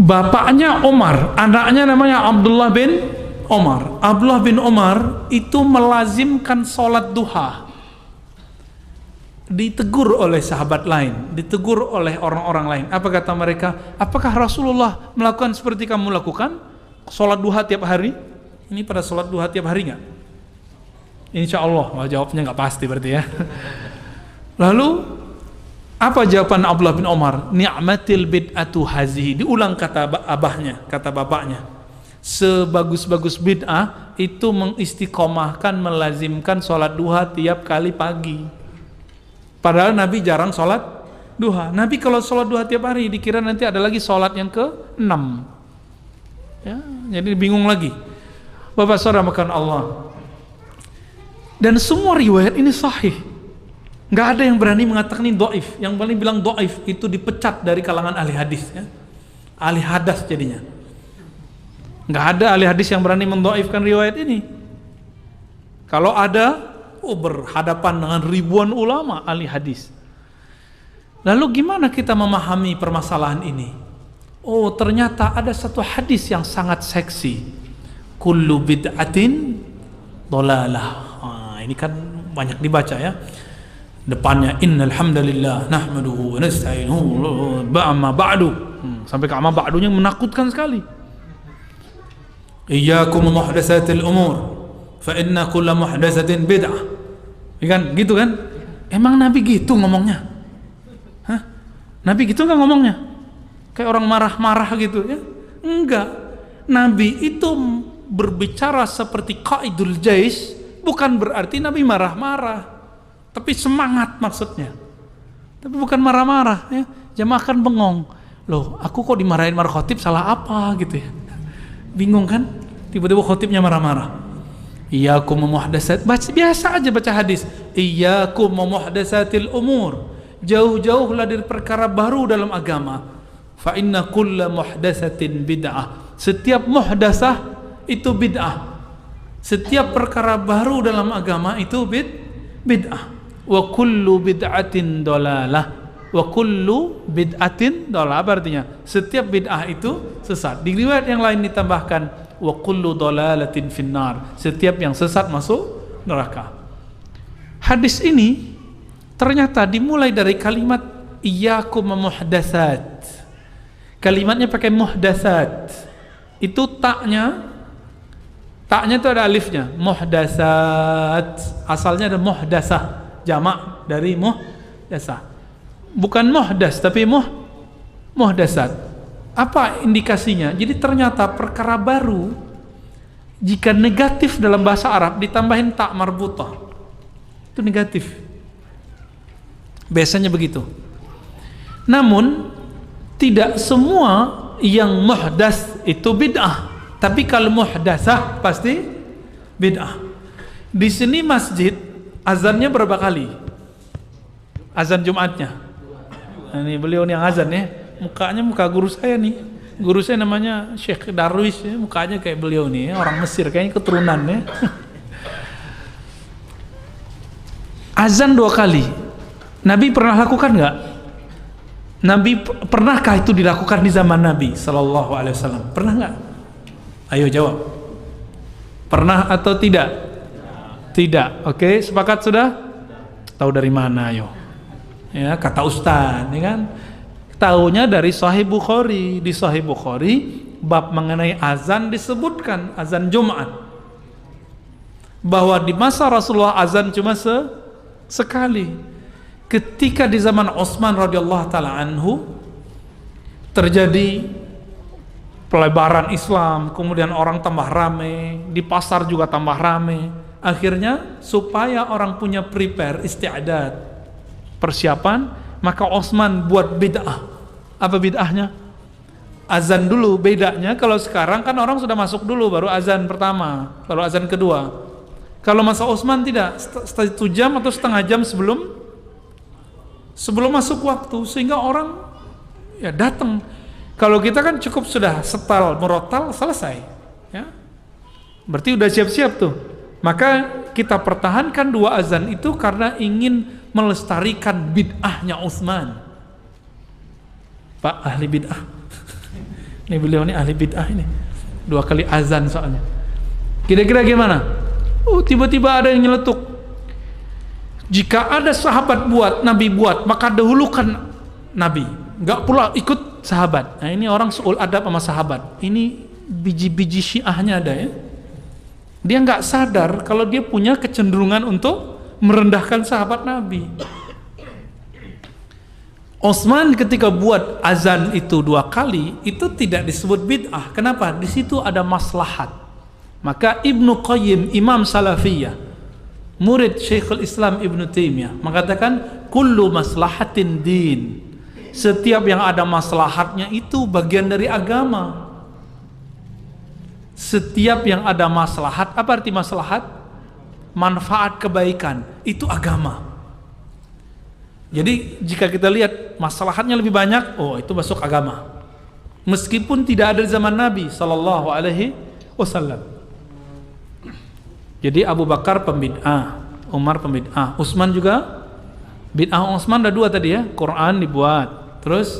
bapaknya Umar, anaknya namanya Abdullah bin Umar. Abdullah bin Umar itu melazimkan sholat duha. Ditegur oleh sahabat lain, ditegur oleh orang-orang lain. Apa kata mereka? Apakah Rasulullah melakukan seperti kamu lakukan? Sholat duha tiap hari? Ini pada sholat duha tiap hari nggak? Insya Allah. Wah, jawabnya nggak pasti berarti ya. Lalu apa jawaban Abdullah bin Umar? Ni'matil bid'atu hazihi. Diulang kata abahnya, kata bapaknya. Sebagus-bagus bid'ah itu mengistiqomahkan, melazimkan sholat duha tiap kali pagi. Padahal Nabi jarang sholat duha. Nabi kalau sholat duha tiap hari dikira nanti ada lagi sholat yang ke-6 ya, jadi bingung lagi. Bapak saudara makan Allah. Dan semua riwayat ini sahih. Nggak ada yang berani mengatakan ini dhaif. Yang paling bilang dhaif itu dipecat dari kalangan ahli hadis ya. Ahli hadas jadinya. Nggak ada ahli hadis yang berani mendhaifkan riwayat ini. Kalau ada, berhadapan dengan ribuan ulama ahli hadis. Lalu gimana kita memahami permasalahan ini? Oh, ternyata ada satu hadis yang sangat seksi. Kullu bid'atin dhalalah. Ini kan banyak dibaca ya. Depannya innal hamdalillah nahmaduhu wa nasta'inuhu ba'ma ba'du. Sampai ke amma ba'dunya menakutkan sekali. Iyyakum muhdatsatil umur fa inna kulla muhdatsatin bid'ah. Kan gitu kan? Emang Nabi gitu ngomongnya? Hah? Nabi gitu nggak ngomongnya? Kayak orang marah-marah gitu ya? Enggak. Nabi itu berbicara seperti qaidul jais, bukan berarti Nabi marah-marah, tapi semangat maksudnya. Tapi bukan marah-marah ya. Jamaah kan bengong. Loh, aku kok dimarahin marah khotib, salah apa gitu ya? Bingung kan? Tiba-tiba khotibnya marah-marah. Iyyakum muhdatsat, biasa aja baca hadis. Iyyakum muhdatsatil umur. Jauh-jauhlah dari perkara baru dalam agama. Fa inna kulla muhdatsatin bid'ah. Setiap muhdatsah itu bid'ah. Setiap perkara baru dalam agama itu bid'ah. Wa kullu bid'atin dhalalah. Wa kullu bid'atin dhalalah, artinya setiap bid'ah itu sesat. Di riwayat yang lain ditambahkan wa kullu dhalalatin finnar, setiap yang sesat masuk neraka. Hadis ini ternyata dimulai dari kalimat iyyakum muhdatsat. Kalimatnya pakai muhdatsat. Itu taknya itu ada alifnya. Muhdatsat asalnya ada muhdatsah, jamak dari muhdatsah. Bukan muhdas tapi muhdatsat. Apa indikasinya? Jadi ternyata perkara baru jika negatif dalam bahasa Arab ditambahin tak marbutah itu negatif. Biasanya begitu. Namun tidak semua yang muhdas itu bid'ah. Tapi kalau muhdasah pasti bid'ah. Di sini masjid azannya berapa kali? Azan Jumatnya. Nah, ini beliau yang azan ya. Mukanya muka guru saya nih. Guru saya namanya Syekh Darwis ya. Mukanya kayak beliau nih ya. Orang Mesir kayaknya keturunan ya. Azan 2 kali. Nabi pernah lakukan nggak? Nabi pernahkah itu dilakukan di zaman Nabi Sallallahu Alaihi Wasallam? Pernah nggak? Ayo jawab. Pernah atau tidak? Tidak. Oke, sepakat sudah? Tahu dari mana ayo? Ya, kata Ustaz, ya kan? Taunya dari Sahih Bukhari. Di Sahih Bukhari bab mengenai azan disebutkan azan Jumat, bahwa di masa Rasulullah azan cuma sekali. Ketika di zaman Utsman radhiyallahu taala anhu terjadi pelebaran Islam, kemudian orang tambah rame, di pasar juga tambah rame. Akhirnya supaya orang punya prepare, isti'dad, persiapan, maka Utsman buat bid'ah. Apa bid'ahnya? Azan dulu. Bedanya kalau sekarang kan orang sudah masuk dulu baru azan pertama, baru azan kedua. Kalau masa Utsman tidak, 1 jam atau setengah jam sebelum masuk waktu, sehingga orang ya datang. Kalau kita kan cukup sudah setal murotal selesai ya. Berarti udah siap-siap tuh. Maka kita pertahankan 2 azan itu karena ingin melestarikan bid'ahnya Utsman. Pak ahli bid'ah. Ini beliau ini ahli bid'ah ini. 2 kali azan soalnya. Kira-kira gimana? Tiba-tiba ada yang nyeletuk. Jika ada sahabat buat, Nabi buat, maka dahulukan Nabi. Enggak pula ikut sahabat. Nah, ini orang suul adab sama sahabat. Ini biji-biji Syiahnya ada ya. Dia nggak sadar kalau dia punya kecenderungan untuk merendahkan sahabat Nabi. Utsman ketika buat azan itu 2 kali, itu tidak disebut bid'ah. Kenapa? Di situ ada maslahat. Maka Ibnu Qayyim, Imam Salafiyah, murid Syekhul Islam Ibnu Taimiyah, mengatakan kullu maslahatin din. Setiap yang ada maslahatnya itu bagian dari agama. Setiap yang ada maslahat, apa arti maslahat? Manfaat kebaikan, itu agama. Jadi jika kita lihat maslahatnya lebih banyak, itu masuk agama. Meskipun tidak ada di zaman Nabi sallallahu alaihi wasallam. Jadi Abu Bakar pembid'ah, Umar pembid'ah, Utsman juga bid'ah. Utsman ada 2 tadi ya, Quran dibuat, terus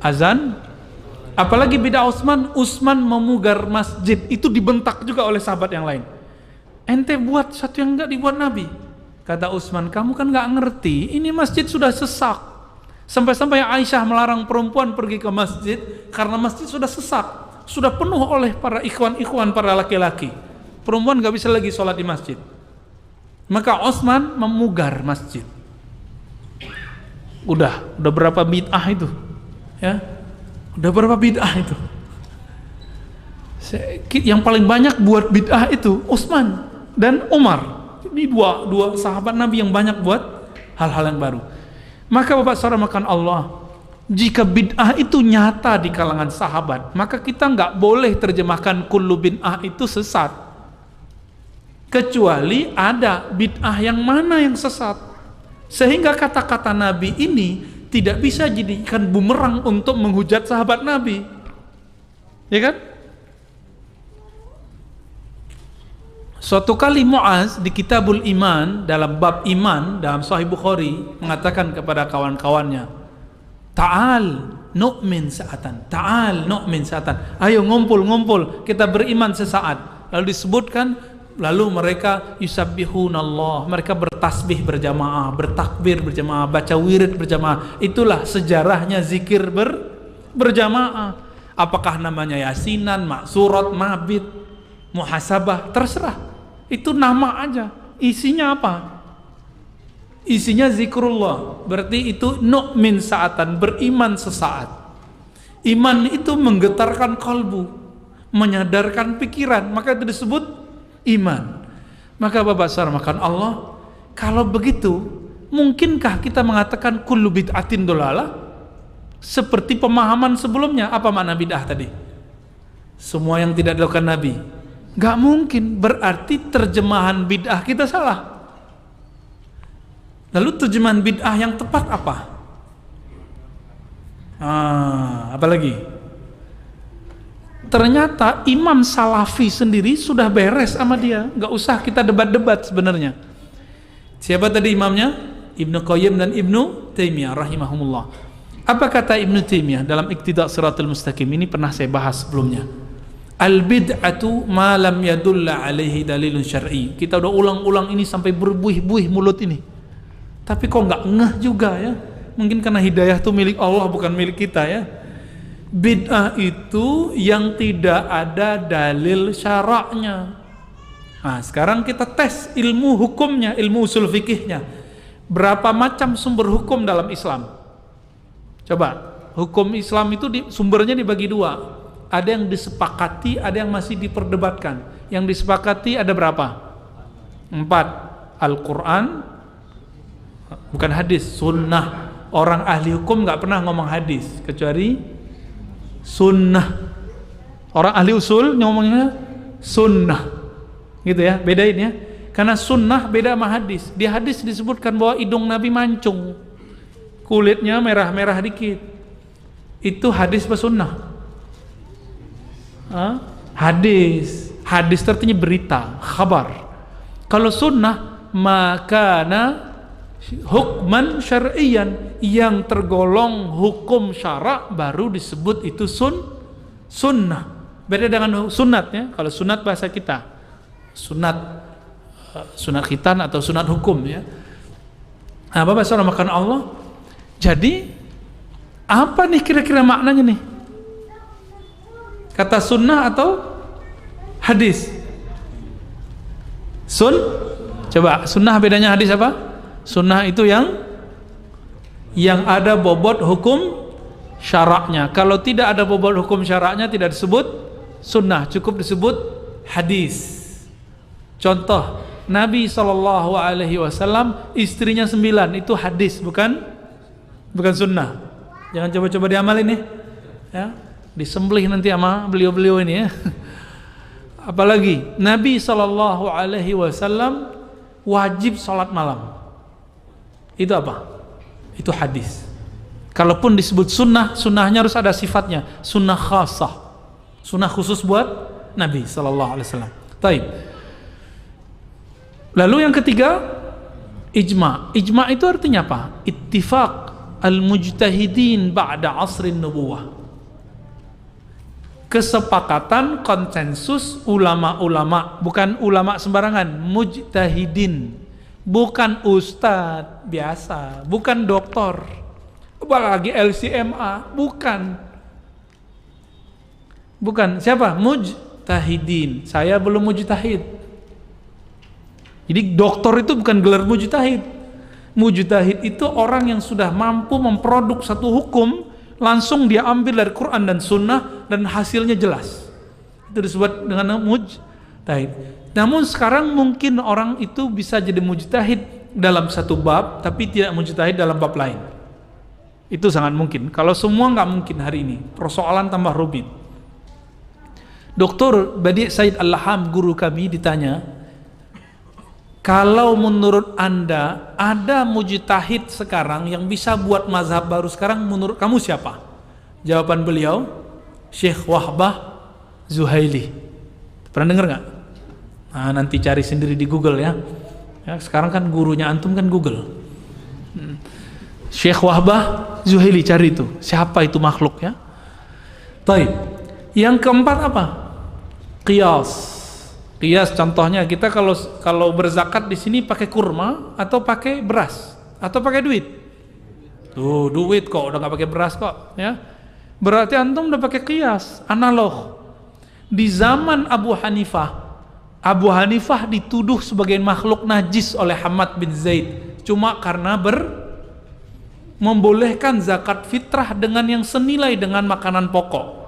azan. Apalagi bid'ah Utsman memugar masjid, itu dibentak juga oleh sahabat yang lain. Ente buat satu yang enggak dibuat Nabi. Kata Utsman, kamu kan enggak ngerti, ini masjid sudah sesak. Sampai-sampai Aisyah melarang perempuan pergi ke masjid karena masjid sudah sesak, sudah penuh oleh para ikhwan-ikhwan, para laki-laki. Perempuan enggak bisa lagi sholat di masjid. Maka Utsman memugar masjid. Udah berapa bid'ah itu? Ya. Udah berapa bid'ah itu? Yang paling banyak buat bid'ah itu Utsman dan Umar. Ini dua sahabat Nabi yang banyak buat hal-hal yang baru. Maka Bapak saudara makan Allah, jika bid'ah itu nyata di kalangan sahabat, maka kita nggak boleh terjemahkan kullu bid'ah itu sesat, kecuali ada bid'ah yang mana yang sesat, sehingga kata-kata Nabi ini tidak bisa jadikan bumerang untuk menghujat sahabat Nabi, ya kan? Suatu kali Muaz di Kitabul Iman, dalam bab iman dalam Sahih Bukhari, mengatakan kepada kawan-kawannya, Ta'al nu'min sa'atan, ta'al nu'min sa'atan, ayo ngumpul kita beriman sesaat. Lalu disebutkan, lalu mereka yusabbihunallah, mereka bertasbih berjamaah, bertakbir berjamaah, baca wirid berjamaah. Itulah sejarahnya zikir berjamaah. Apakah namanya yasinan, maksurat, mabit, muhasabah, terserah. Itu nama aja. Isinya apa? Isinya zikrullah. Berarti itu nu'min sa'atan, beriman sesaat. Iman itu menggetarkan kalbu, menyadarkan pikiran, maka itu disebut iman. Maka Bapak saudara makan Allah, kalau begitu mungkinkah kita mengatakan kullu bid'atin dolalah? Seperti pemahaman sebelumnya. Apa makna bid'ah tadi? Semua yang tidak dilakukan Nabi. Gak mungkin, berarti terjemahan bid'ah kita salah. Lalu terjemahan bid'ah yang tepat apa? Apalagi? Ternyata Imam Salafi sendiri sudah beres sama dia, gak usah kita debat-debat sebenarnya. Siapa tadi imamnya? Ibnu Qayyim dan Ibnu Taimiyah rahimahumullah. Apa kata Ibnu Taimiyah dalam Iqtida' Shiratal Mustaqim? Ini pernah saya bahas sebelumnya. Al-bid'atu ma lam yadulla alaihi dalilun syar'i. Kita udah ulang-ulang ini sampai berbuih-buih mulut ini, tapi kok nggak ngeh juga ya. Mungkin karena hidayah itu milik Allah, bukan milik kita ya. Bid'ah itu yang tidak ada dalil syaraknya. Nah sekarang kita tes ilmu hukumnya, ilmu usul fikihnya. Berapa macam sumber hukum dalam Islam? Coba, hukum Islam itu sumbernya dibagi 2. Ada yang disepakati, ada yang masih diperdebatkan. Yang disepakati ada berapa? 4. Al-Quran, bukan hadis, sunnah. Orang ahli hukum nggak pernah ngomong hadis kecuali sunnah. Orang ahli usul ngomongnya sunnah, gitu ya. Bedain ya, karena sunnah beda sama hadis. Di hadis disebutkan bahwa hidung Nabi mancung, kulitnya merah-merah dikit. Itu hadis apa sunnah? Hadis artinya berita, khabar. Kalau sunnah, makana hukman syar'iyan, yang tergolong hukum syarak baru disebut itu sunnah. Beda dengan sunat ya. Kalau sunat bahasa kita, sunat khitan atau sunat hukum ya. Nah, Bapak Saudara makan Allah. Jadi apa nih kira-kira maknanya nih? Kata sunnah atau hadis? Coba sunnah bedanya hadis apa? Sunnah itu yang ada bobot hukum syaraknya. Kalau tidak ada bobot hukum syaraknya tidak disebut sunnah, cukup disebut hadis. Contoh, Nabi SAW istrinya 9, itu hadis, bukan sunnah. Jangan coba-coba diamalin nih ya, disembelih nanti sama beliau-beliau ini ya. Apalagi Nabi SAW wajib sholat malam, itu apa? Itu hadis. Kalaupun disebut sunnah, sunnahnya harus ada sifatnya, sunnah khasah, sunnah khusus buat Nabi SAW. Taib. Lalu yang ketiga, ijma. Ijma itu artinya apa? Ittifaq al-mujtahidin ba'da asrin nubuwah. Kesepakatan, konsensus ulama-ulama, bukan ulama sembarangan, mujtahidin, bukan ustadz biasa, bukan doktor, apalagi LCMA, bukan. Siapa? Mujtahidin. Saya belum mujtahid. Jadi doktor itu bukan gelar mujtahid. Mujtahid itu orang yang sudah mampu memproduk satu hukum, langsung dia ambil dari Quran dan Sunnah dan hasilnya jelas. Itu disebut dengan mujtahid. Namun sekarang mungkin orang itu bisa jadi mujtahid dalam satu bab, tapi tidak mujtahid dalam bab lain. Itu sangat mungkin. Kalau semua nggak mungkin hari ini, persoalan tambah rumit. Dr. Badi Said Al-Laham, guru kami, ditanya, kalau menurut Anda ada mujtahid sekarang yang bisa buat mazhab baru sekarang, menurut kamu siapa? Jawaban beliau, Syekh Wahbah Zuhaili. Pernah dengar nggak? Nah, nanti cari sendiri di Google ya. Sekarang kan gurunya antum kan Google. Syekh Wahbah Zuhaili, cari itu. Siapa itu makhluk ya? Taib. Yang keempat apa? Qiyas. Qiyas contohnya kita kalau berzakat di sini pakai kurma atau pakai beras atau pakai duit. Tuh, duit kok, udah nggak pakai beras kok ya. Berarti antum udah pakai qiyas, analog. Di zaman Abu Hanifah dituduh sebagai makhluk najis oleh Hamad bin Zaid cuma karena membolehkan zakat fitrah dengan yang senilai dengan makanan pokok.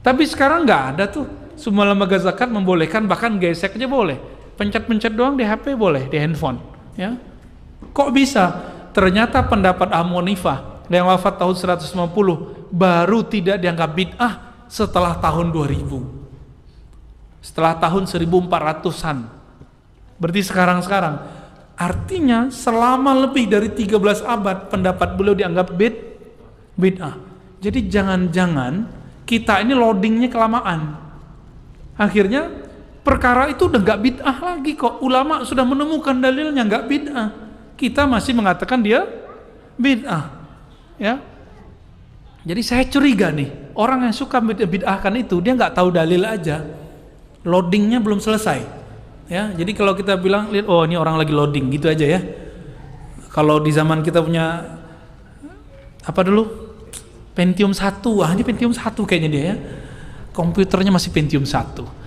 Tapi sekarang nggak ada tuh. Semua lembaga zakat membolehkan, bahkan gesek aja boleh, pencet-pencet doang di HP boleh, di handphone ya. Kok bisa? Ternyata pendapat Abu Hanifah yang wafat tahun 150 baru tidak dianggap bid'ah setelah tahun 2000, setelah tahun 1400-an. Berarti sekarang artinya selama lebih dari 13 abad pendapat beliau dianggap bid'ah. Jadi jangan-jangan kita ini loadingnya kelamaan. Akhirnya perkara itu udah nggak bid'ah lagi kok. Ulama sudah menemukan dalilnya nggak bid'ah. Kita masih mengatakan dia bid'ah. Ya. Jadi saya curiga nih, orang yang suka bid'ahkan itu dia nggak tahu dalil aja. Loadingnya belum selesai. Ya. Jadi kalau kita bilang, lihat, oh ini orang lagi loading, gitu aja ya. Kalau di zaman kita punya apa dulu? Pentium 1, ini Pentium 1 kayaknya dia ya. Komputernya masih Pentium 1.